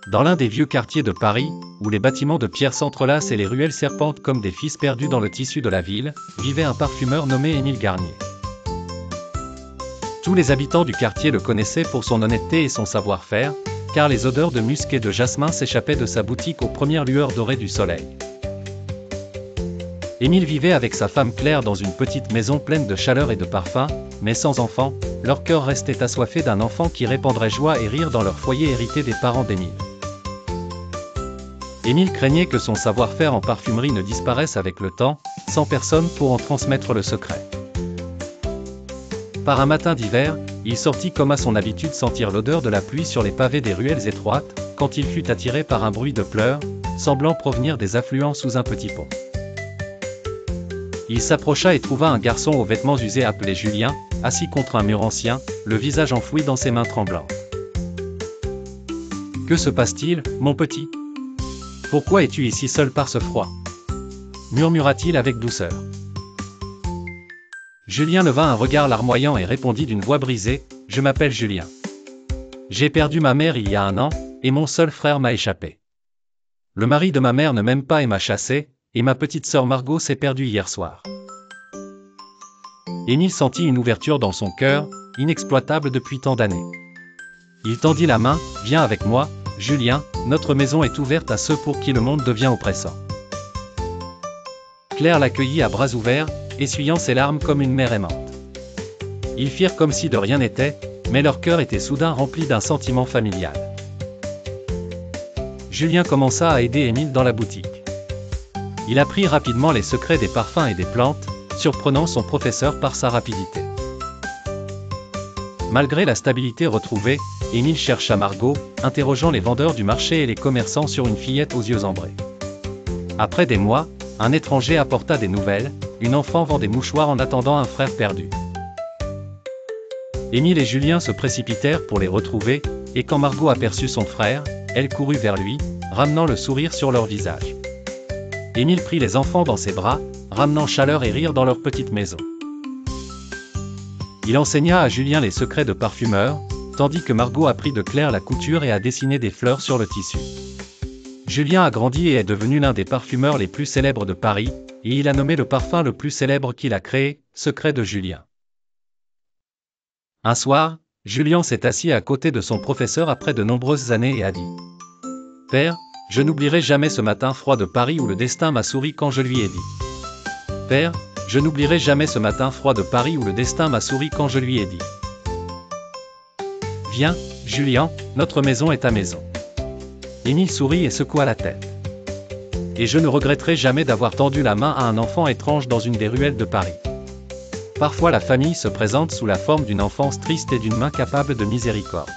Dans l'un des vieux quartiers de Paris, où les bâtiments de pierre s'entrelacent et les ruelles serpentent comme des fils perdus dans le tissu de la ville, vivait un parfumeur nommé Émile Garnier. Tous les habitants du quartier le connaissaient pour son honnêteté et son savoir-faire, car les odeurs de musc et de jasmin s'échappaient de sa boutique aux premières lueurs dorées du soleil. Émile vivait avec sa femme Claire dans une petite maison pleine de chaleur et de parfums, mais sans enfant, leur cœur restait assoiffé d'un enfant qui répandrait joie et rire dans leur foyer hérité des parents d'Émile. Émile craignait que son savoir-faire en parfumerie ne disparaisse avec le temps, sans personne pour en transmettre le secret. Par un matin d'hiver, il sortit comme à son habitude sentir l'odeur de la pluie sur les pavés des ruelles étroites, quand il fut attiré par un bruit de pleurs, semblant provenir des affluents sous un petit pont. Il s'approcha et trouva un garçon aux vêtements usés appelé Julien, assis contre un mur ancien, le visage enfoui dans ses mains tremblantes. « Que se passe-t-il, mon petit ? Pourquoi es-tu ici seul par ce froid ?» murmura-t-il avec douceur. Julien leva un regard larmoyant et répondit d'une voix brisée, « Je m'appelle Julien. J'ai perdu ma mère il y a 1 an, et mon seul frère m'a échappé. Le mari de ma mère ne m'aime pas et m'a chassé, et ma petite sœur Margot s'est perdue hier soir. » Émile sentit une ouverture dans son cœur, inexploitable depuis tant d'années. Il tendit la main, « Viens avec moi, Julien, notre maison est ouverte à ceux pour qui le monde devient oppressant. » Claire l'accueillit à bras ouverts, essuyant ses larmes comme une mère aimante. Ils firent comme si de rien n'était, mais leur cœur était soudain rempli d'un sentiment familial. Julien commença à aider Émile dans la boutique. Il apprit rapidement les secrets des parfums et des plantes, surprenant son professeur par sa rapidité. Malgré la stabilité retrouvée, Émile chercha Margot, interrogeant les vendeurs du marché et les commerçants sur une fillette aux yeux ambrés. Après des mois, un étranger apporta des nouvelles, une enfant vend des mouchoirs en attendant un frère perdu. Émile et Julien se précipitèrent pour les retrouver, et quand Margot aperçut son frère, elle courut vers lui, ramenant le sourire sur leur visage. Émile prit les enfants dans ses bras, ramenant chaleur et rire dans leur petite maison. Il enseigna à Julien les secrets de parfumeur, tandis que Margot apprit de Claire la couture et à dessiner des fleurs sur le tissu. Julien a grandi et est devenu l'un des parfumeurs les plus célèbres de Paris, et il a nommé le parfum le plus célèbre qu'il a créé, Secret de Julien. Un soir, Julien s'est assis à côté de son professeur après de nombreuses années et a dit : « Père, je n'oublierai jamais ce matin froid de Paris où le destin m'a souri quand je lui ai dit. Père, je n'oublierai jamais ce matin froid de Paris où le destin m'a souri quand je lui ai dit. Viens, Julien, notre maison est ta maison. » Émile sourit et secoua la tête. « Et je ne regretterai jamais d'avoir tendu la main à un enfant étrange dans une des ruelles de Paris. » Parfois la famille se présente sous la forme d'une enfance triste et d'une main capable de miséricorde.